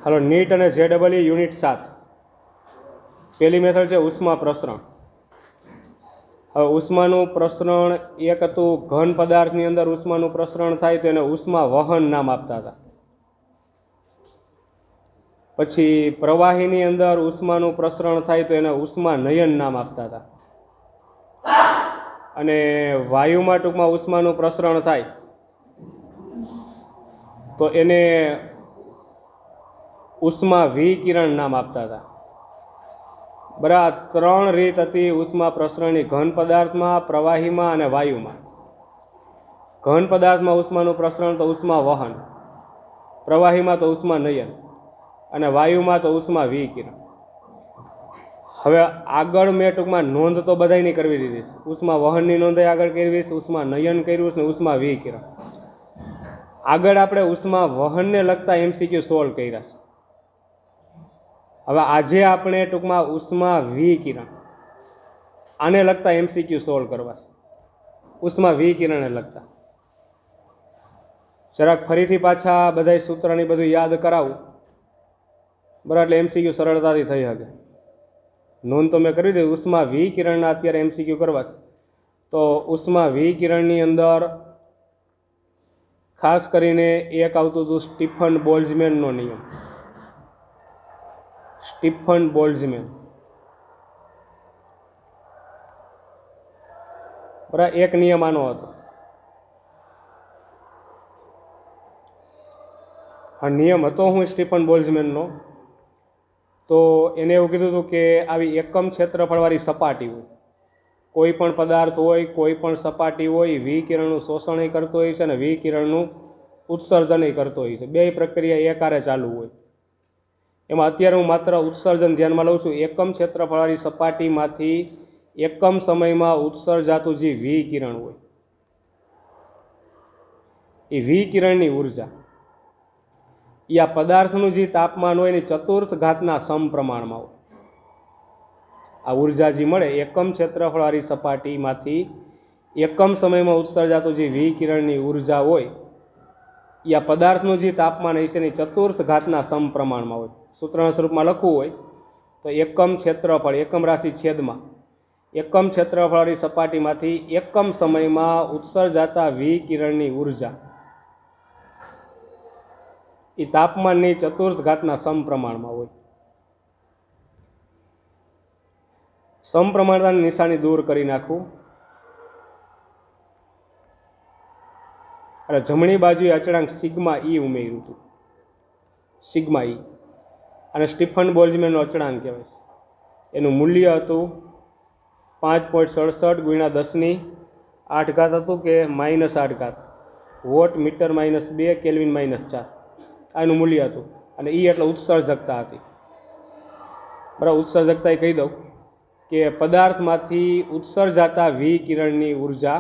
હાલો NEET અને JEE unit 7 પહેલી method છે ઉષ્મા પ્રસરણ। હવે ઉષ્માનું પ્રસરણ એક હતું ઘન પદાર્થની અંદર ઉષ્માનું પ્રસરણ થાય તો એને ઉષ્મા વહન નામ આપતા હતા। પછી પ્રવાહીની અંદર ઉષ્માનું પ્રસરણ થાય તો એને ઉષ્મા નયન નામ આપતા હતા। અને વાયુમાં ટૂંકમાં ઉષ્માનું પ્રસરણ થાય તો એને ઉષ્મા વિકિરણ નામ આપતા હતા। બરાબર, ત્રણ રીત હતી ઉષ્મા પ્રસરણની ઘન પદાર્થમાં, પ્રવાહીમાં અને વાયુમાં। ઘન પદાર્થમાં ઉષ્માનું પ્રસરણ તો ઉષ્મા વહન, પ્રવાહીમાં તો ઉષ્મા નયન અને વાયુમાં તો ઉષ્મા વિકિરણ। હવે આગળ મેં ટૂંકમાં નોંધ તો બધાયની કરવી દીધી છે। ઉષ્મા વહનની નોંધ આગળ કરવી છે, ઉષ્મા નયન કર્યું છે ને ઉષ્મા વિકિરણ। આગળ આપણે ઉષ્મા વહનને લગતા MCQ સોલ્વ કર્યા છે। હવે આજે આપણે ટૂંકમાં ઉષ્મા વિકિરણ આને લગતા MCQ સોલ્વ કરવા છે, ઉષ્મા વિકિરણને લગતા। જરાક ફરીથી પાછા બધા સૂત્રની બધું યાદ કરાવું, બરાબર, એટલે MCQ સરળતાથી થઈ શકે। નોંધ તો મેં કરી દીધી। ઉષ્મા વિકિરણના અત્યારે MCQ કરવા છે તો ઉષ્મા વિકિરણની અંદર ખાસ કરીને એક આવતું હતું સ્ટીફન બોલ્ટ્ઝમેનનો નિયમ। સ્ટીફન બોલ્ટ્ઝમેન, બરાબર, એક નિયમ આનો હતો। હા, નિયમ હતો હું સ્ટીફન બોલ્ટ્ઝમેનનો, તો એને એવું કીધું હતું કે આવી એકમ ક્ષેત્રફળવાળી સપાટી હોય, કોઈ પણ પદાર્થ હોય, કોઈ પણ સપાટી હોય, વિકિરણનું શોષણ કરતો હોય છે અને વિકિરણનું ઉત્સર્જન કરતો હોય છે। બે પ્રક્રિયા એકારે ચાલુ હોય। એમાં અત્યારે હું માત્ર ઉત્સર્જન ધ્યાનમાં લઉં છું। એકમ ક્ષેત્રફળવાળી સપાટીમાંથી એકમ સમયમાં ઉત્સર્જાતું જે વિકિરણ હોય એ વિકિરણની ઉર્જા એ આ પદાર્થનું જે તાપમાન હોય એની ચતુર્થ ઘાતના સમપ્રમાણમાં હોય। આ ઉર્જા જે મળે એકમ ક્ષેત્રફળવાળી સપાટીમાંથી એકમ સમયમાં ઉત્સર્જાતું જે વિકિરણની ઉર્જા હોય એ આ પદાર્થનું જે તાપમાન હોય છે એની ચતુર્થ ઘાતના સમપ્રમાણમાં હોય। સૂત્રના સ્વરૂપમાં લખવું હોય તો એકમ ક્ષેત્રફળ, એકમ રાશિ છેદમાં એકમ ક્ષેત્રફળવાળી સપાટીમાંથી એકમ સમયમાં ઉત્સર્જાતા વિકિરણની ઉર્જા એ તાપમાનની ચતુર્થ ઘાતના સમપ્રમાણમાં હોય। સમપ્રમાણતાની નિશાની દૂર કરી નાખું અને જમણી બાજુએ અચળાંક સિગ્મા ઈ ઉમેર્યું હતું, સિગ્મા ઈ, અને સ્ટીફન બોલ્ટ્ઝમેનનો અચળાંક કહેવાય છે। એનું મૂલ્ય હતું 5.67 ગુણ્યા 10⁸ હતું કે -8 વોટ મીટર -2 કેલ્વિન -4 આનું મૂલ્ય હતું। અને એ એટલે ઉત્સર્જકતા હતી, બરાબર। ઉત્સર્જકતા એ કહી દઉં કે પદાર્થમાંથી ઉત્સર્જાતા વિકિરણની ઉર્જા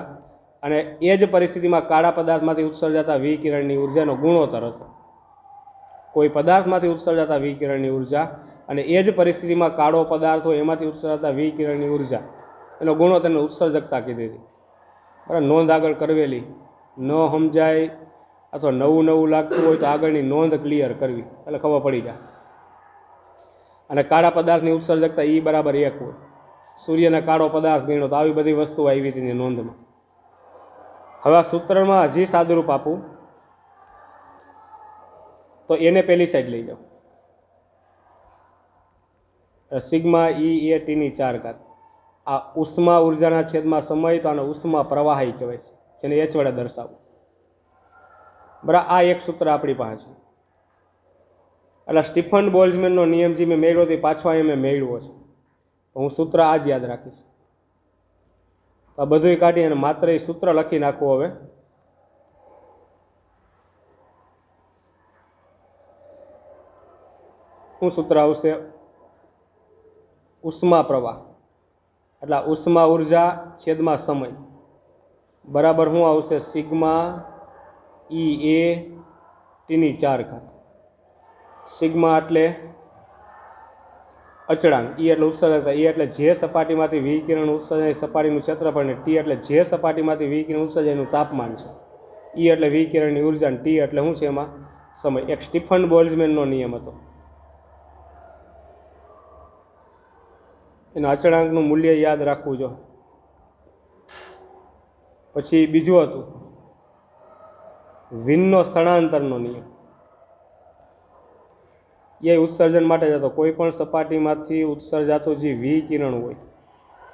અને એ જ પરિસ્થિતિમાં કાળા પદાર્થમાંથી ઉત્સર્જાતા વિકિરણની ઉર્જાનો ગુણોત્તર હતો। કોઈ પદાર્થમાંથી ઉત્સર્જાતા વિકિરણની ઉર્જા અને એ જ પરિસ્થિતિમાં કાળો પદાર્થ હોય એમાંથી ઉત્સર્જાતા વિકિરણની ઉર્જા એનો ગુણોત્તરને ઉત્સર્જકતા કીધી હતી, બરાબર। નોંધ આગળ કરવેલી, ન સમજાય અથવા નવું લાગતું હોય તો આગળની નોંધ ક્લિયર કરવી એટલે ખબર પડી જાય। અને કાળા પદાર્થની ઉત્સર્જકતા E = 1 હોય। સૂર્યને કાળો પદાર્થ ગણ્યો તો આવી બધી વસ્તુઓ આવી હતી નોંધમાં। હવે આ સૂત્રમાં હજી સાદુરૂપ આપું તો એને પેલી સાઈડ લઈ જાઓ, સિગ્મા E(a)T⁴ આ ઉષ્મા ઉર્જાના છેદમાં સમય, તો આને ઉષ્મા પ્રવાહી કહેવાય છે, જેને H વડે દર્શાવવું, બરાબર। આ એક સૂત્ર આપણી પાસે છે। એટલે સ્ટીફન બોલ્ટ્ઝમેનનો નિયમ જે મેં મેળવ્યો તે પાછો અહીંયા મેં મેળવ્યો છે, હું સૂત્ર આ જ યાદ રાખીશ। તો આ બધું કાઢી અને માત્ર એ સૂત્ર લખી નાખવું। હવે શું સૂત્ર આવશે? ઉષ્મા પ્રવાહ એટલે ઉષ્મા ઉર્જા છેદમાં સમય બરાબર શું આવશે? Sigma E(a)T⁴। સિગ્મા એટલે અચળાંક, E એટલે ઉત્સર્જકતા, E એટલે જે સપાટીમાંથી વિકિરણ ઉત્સર્જન સપાટીનું ક્ષેત્રફળ ને T એટલે જે સપાટીમાંથી વિકિરણ ઉત્સર્જનનું તાપમાન છે। E એટલે વિકિરણની ઉર્જા, T એટલે શું છે એમાં સમય। એક સ્ટીફન બોલ્ટ્ઝમેનનો નિયમ હતો। એના અચળાંકનું મૂલ્ય યાદ રાખવું જો. પછી બીજું હતું વિનનો સ્થળાંતરનો નિયમ. એ ઉત્સર્જન માટે જ હતો. કોઈ પણ સપાટીમાંથી ઉત્સર્જાતું જે વિકિરણ હોય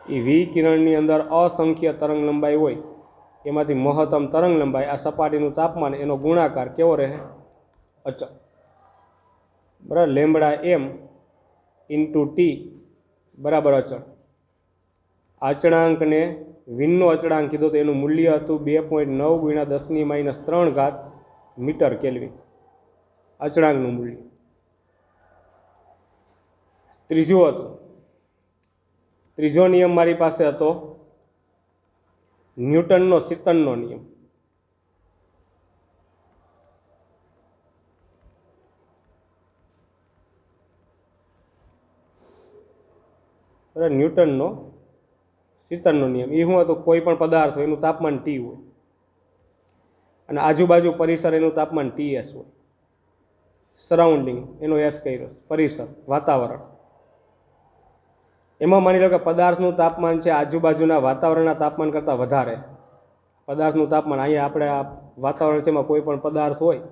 એ વિકિરણની અંદર અસંખ્ય તરંગ લંબાઈ હોય, એમાંથી મહત્તમ તરંગ લંબાઈ આ સપાટીનું તાપમાન એનો ગુણાકાર કેવો રહે? અચળ. બરાબર. લેમ્બડા એમ ઇન્ટુ ટી બરાબર અચળ. અચળાંકને વિનનો અચળાંક કીધો તો એનું મૂલ્ય હતું 2.9 × 10⁻³ મીટર કેલ્વિન અચળાંકનું મૂલ્ય. ત્રીજો નિયમ મારી પાસે હતો ન્યૂટનનો શીતનનો નિયમ. ન્યૂટનનો શીતનનો નિયમ એ શું હતું? કોઈ પણ પદાર્થ હોય એનું તાપમાન ટી હોય અને આજુબાજુ પરિસર એનું તાપમાન TS હોય. સરાઉન્ડિંગ એનો એસ કર્યો, પરિસર, વાતાવરણ. એમાં માની લો કે પદાર્થનું તાપમાન છે આજુબાજુના વાતાવરણના તાપમાન કરતાં વધારે. પદાર્થનું તાપમાન અહીંયા આપણે આ વાતાવરણ છે એમાં કોઈ પણ પદાર્થ હોય,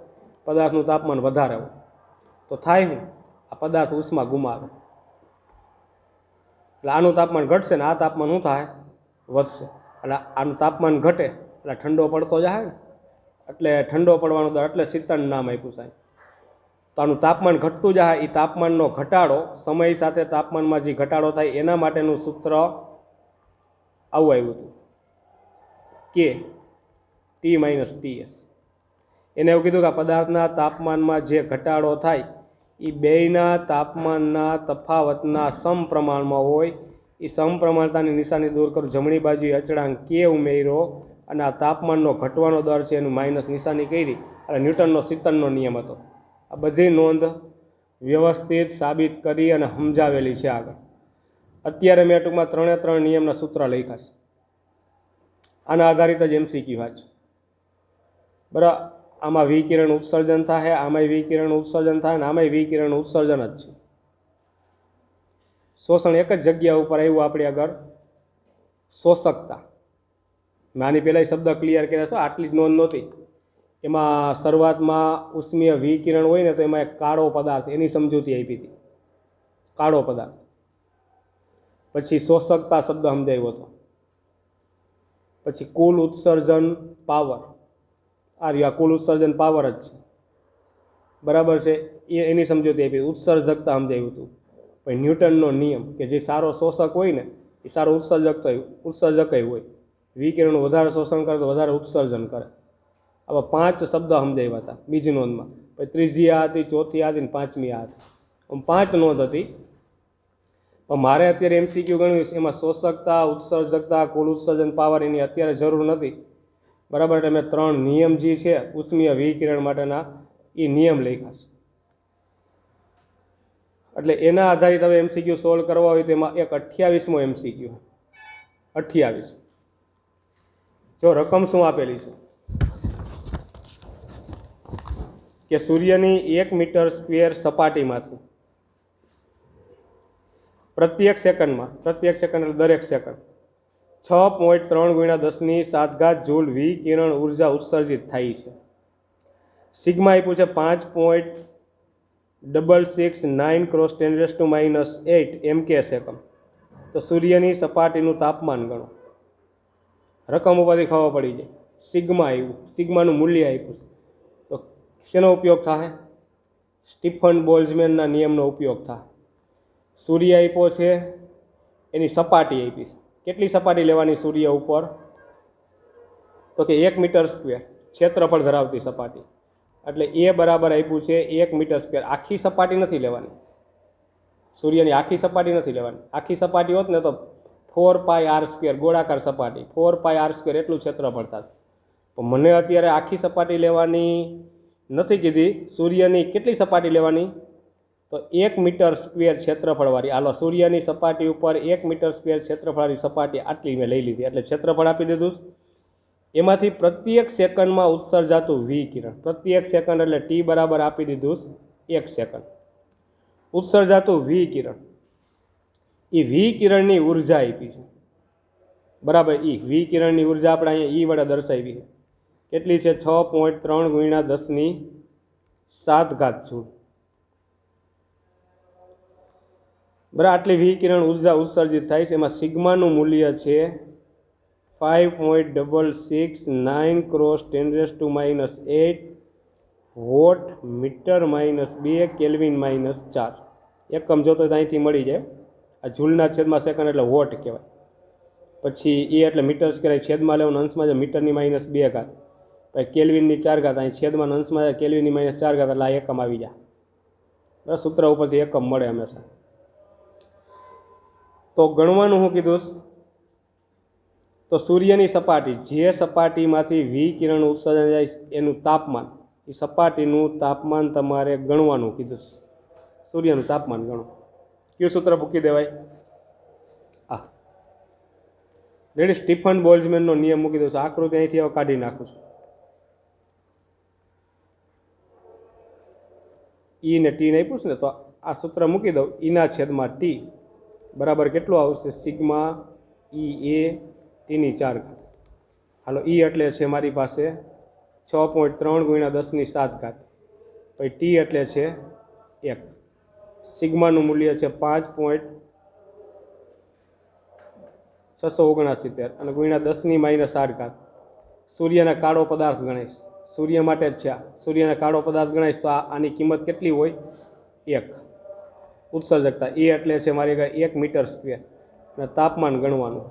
પદાર્થનું તાપમાન વધારે હોય તો થાય શું? આ પદાર્થ ઉષ્મા ગુમાવે. એટલે આનું તાપમાન ઘટશે ને આ તાપમાન શું થાય? વધશે. એટલે આનું તાપમાન ઘટે એટલે ઠંડો પડતો જાય ને, એટલે ઠંડો પડવાનો દર, એટલે શીતળ નામ આપ્યું સાહેબ. તો આનું તાપમાન ઘટતું જાય, એ તાપમાનનો ઘટાડો, સમય સાથે તાપમાનમાં જે ઘટાડો થાય એના માટેનું સૂત્ર આવું આવ્યું હતું કે T-TS. એને એવું કીધું કે આ પદાર્થના તાપમાનમાં જે ઘટાડો થાય એ બેયના તાપમાનના તફાવતના સમપ્રમાણમાં હોય. એ સમપ્રમાણતાની નિશાની દૂર કરું, જમણી બાજુએ અચળાંક K ઉમેર્યો અને આ તાપમાનનો ઘટવાનો દર છે એનું માઇનસ નિશાની કરી. અને ન્યૂટનનો શીતનનો નિયમ હતો. આ બધી નોંધ વ્યવસ્થિત સાબિત કરી અને સમજાવેલી છે આગળ. અત્યારે મેં ટૂંકમાં 3 નિયમના સૂત્ર લખ્યા છે. આના આધારિત જ MCQ વાંચ. બરાબર. આમાં વિકિરણ ઉત્સર્જન થાય, આમાંય વિકિરણ ઉત્સર્જન થાય ને આમાંય વિકિરણ ઉત્સર્જન જ છે. શોષણ એક જ જગ્યા ઉપર આવ્યું આપણી આગળ, શોષકતા. મેં આની પહેલાં શબ્દ ક્લિયર કર્યા છે, આટલી જ નોંધ નહોતી. એમાં શરૂઆતમાં ઉષ્મીય વિકિરણ હોય ને તો એમાં એક કાળો પદાર્થ, એની સમજૂતી આપી હતી, કાળો પદાર્થ. પછી શોષકતા શબ્દ સમજાવ્યો હતો. પછી કુલ ઉત્સર્જન પાવર, આ કુલ ઉત્સર્જન પાવર જ છે, બરાબર છે, એની સમજૂતી આપી. ઉત્સર્જકતા સમજાવ્યું હતું. પછી ન્યૂટનનો નિયમ કે જે સારો શોષક હોય ને એ સારો ઉત્સર્જક હોય. વિકિરણ વધારે શોષણ કરે તો વધારે ઉત્સર્જન કરે. આવા 5 શબ્દ સમજાવ્યા હતા બીજી નોંધમાં. પછી ત્રીજી આ હતી, ચોથી આ હતી ને પાંચમી આ હતી. આમ 5 નોંધ હતી. પણ મારે અત્યારે MCQ ગણ્યું છે એમાં શોષકતા, ઉત્સર્જકતા, કુલ ઉત્સર્જન પાવર એની અત્યારે જરૂર નથી, બરાબર. એટલે મેં 3 નિયમ જે છે ઉષ્મીય વિકિરણ માટેના એ નિયમ લખ્યા છે. એટલે એના આધારિત હવે MCQ સોલ્વ કરવા હોય તો એમાં એક 28મો MCQ. 28 જો રકમ શું આપેલી છે કે સૂર્યની 1 મીટર સ્ક્વેર સપાટીમાંથી પ્રત્યેક સેકન્ડ એટલે દરેક સેકન્ડ 6.3 × 10⁷ જૂલ વિકિરણ ઉર્જા ઉત્સર્જિત થાય છે. સિગ્મા આપ્યું છે 5.669 × 10⁻⁸ MK સેકન્ડ. તો સૂર્યની સપાટીનું તાપમાન ગણો. રકમ ઉપરથી ખબર પડી જાય. સિગ્મા આવ્યું, સિગ્માનું મૂલ્ય આપ્યું. તો શેનો ઉપયોગ થાય? સ્ટીફન બોલ્ટ્ઝમેનના નિયમનો ઉપયોગ થાય. સૂર્ય આપ્યો છે, એની સપાટી આપી છે. કેટલી સપાટી લેવાની સૂર્ય ઉપર? તો કે 1 મીટર સ્ક્વેર ક્ષેત્રફળ ધરાવતી સપાટી. એટલે એ બરાબર આપ્યું છે 1 મીટર સ્ક્વેર. આખી સપાટી નથી લેવાની, સૂર્યની આખી સપાટી નથી લેવાની. આખી સપાટી હોત ને તો 4πr², ગોળાકાર સપાટી 4πr² એટલું ક્ષેત્રફળ થાય. પણ મને અત્યારે આખી સપાટી લેવાની નથી કીધી. સૂર્યની કેટલી સપાટી લેવાની? તો 1 મીટર સ્ક્વેર ક્ષેત્રફળવાળી. હાલો, સૂર્યની સપાટી ઉપર 1 મીટર સ્ક્વેર ક્ષેત્રફળવાળી સપાટી આટલી મેં લઈ લીધી. એટલે ક્ષેત્રફળ આપી દીધું. એમાંથી પ્રત્યેક સેકન્ડમાં ઉત્સર્જાતું વિકિરણ, પ્રત્યેક સેકન્ડ એટલે T બરાબર આપી દીધું 1 સેકન્ડ. ઉત્સર્જાતું વિકિરણ એ વિકિરણની ઉર્જા આપી છે, બરાબર. વિકિરણની ઉર્જા આપણે અહીંયા ઈ વડે દર્શાવી છે. કેટલી છે? 6.3 ગુણ્યા 10⁷ જૂલ. બરાબર. આટલી વિકિરણ ઉર્જા ઉત્સર્જિત થાય છે. એમાં સિગ્માનું મૂલ્ય છે 5.669 × 10⁻8 વોટ મીટર -2 કેલ્વિન -4. એકમ જોતો અહીંથી મળી જાય. આ જૂલના છેદમાં સેકન્ડ એટલે વોટ કહેવાય. પછી એ એટલે મીટર સ્ક્વેર, છેદમાં લેવાનું અંશમાં છે મીટરની -2 ઘાત, પછી કેલ્વિનની 4 ઘાત, અહીં છેદમાં અંશમાં છે કેલ્વિનની -4 ઘાત, એટલે આ એકમ આવી જાય. બરાબર. સૂત્ર ઉપરથી એકમ મળે હંમેશા. તો ગણવાનું શું કીધું? તો સૂર્યની સપાટી, જે સપાટીમાંથી વિકિરણ ઉત્સર્જન જાય એનું તાપમાન, એ સપાટીનું તાપમાન તમારે ગણવાનું કીધું. સૂર્યનું તાપમાન ગણો. કયું સૂત્ર મૂકી દેવાય? આ રેડી. સ્ટીફન બોલ્ટ્ઝમેનનો નિયમ મૂકી દઉં છું. આકૃતિ અહીંથી હવે કાઢી નાખું છું. ઈ ને ટી ને આપ્યું છે ને, તો આ સૂત્ર મૂકી દઉં. ઈના છેદમાં ટી બરાબર કેટલું આવશે? સિગ્મા ઈ એ ટીની 4 ઘાત. હાલો, ઈ એટલે છે મારી પાસે 6.3 × 10⁷. પછી ટી એટલે છે 1. સિગ્માનું મૂલ્ય છે 5.679 અને ગુણ્યા 10⁻8. સૂર્યના કાળો પદાર્થ ગણાઈશ. સૂર્ય માટે જ છે આ. સૂર્યના કાળો પદાર્થ ગણાઈશ તો આની કિંમત કેટલી હોય? 1. ઉત્સર્જકતા એ એટલે છે મારી 1 મીટર સ્ક્વેર. અને તાપમાન ગણવાનું.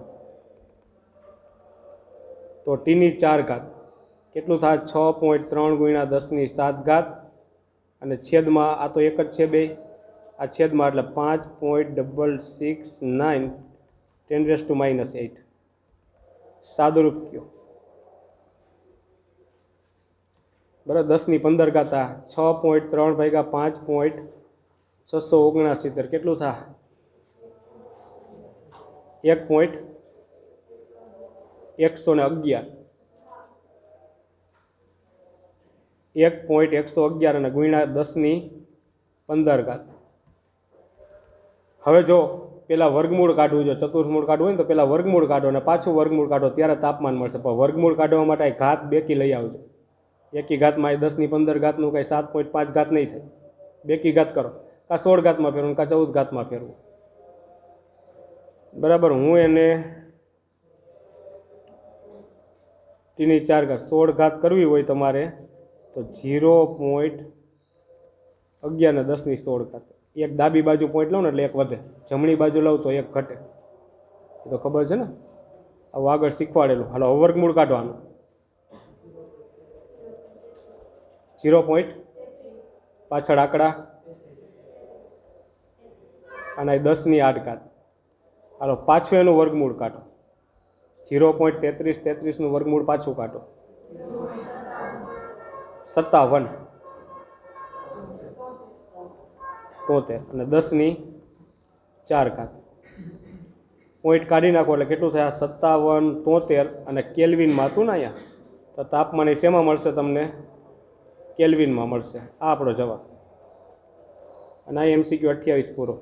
તો ટીની 4 ઘાત કેટલું થાય? 6.3 × 10⁷. અને છેદમાં આ તો એક જ છે બે, આ છેદમાં એટલે 5.669 10⁻8. સાદુરૂપ કયો? બરાબર. 10⁻15 આ 6.3 / 5.679 કેટલું થાય? 1.111 1.111 અને ગુણ્યા 10⁻15. હવે જો પેલા વર્ગમૂળ કાઢવું, જો ચતુર્થમૂળ કાઢવું હોય ને તો પેલા વર્ગમૂળ કાઢો અને પાછું વર્ગમૂળ કાઢો, ત્યારે તાપમાન મળશે. પણ વર્ગમૂળ કાઢવા માટે ઘાત બેકી લઈ આવજો. એકી ઘાતમાં 10⁻15 નું કંઈ 7.5 ઘાત નહીં થાય. બેકી ઘાત કરો, કાં 16 ઘાતમાં ફેરવું, કાં 14 ઘાતમાં ફેરવું. બરાબર. હું એને ટીની 4 ઘાત 16 ઘાત કરવી હોય તમારે તો 0.11 ને 10⁻16. એક ડાબી બાજુ પોઈન્ટ લઉં ને એટલે એક વધે, જમણી બાજુ લઉં તો એક ઘટે. એ તો ખબર છે ને, આવું આગળ શીખવાડેલું. હાલો, વર્ગમૂળ કાઢવાનું. 0. પાછળ આંકડા અને 10⁸. હાલો, પાછું એનું વર્ગમૂળ કાઢો. 0.3333 નું વર્ગમૂળ પાછું કાઢો. 57 73 અને 10⁴. પોઈન્ટ કાઢી નાખો એટલે કેટલું થાય? 57 73 અને કેલ્વિનમાં હતું ને અહીંયા, તો તાપમાન એ શેમાં મળશે તમને? કેલ્વિનમાં મળશે. આ આપણો જવાબ. અને આ MCQ 28 પૂરો.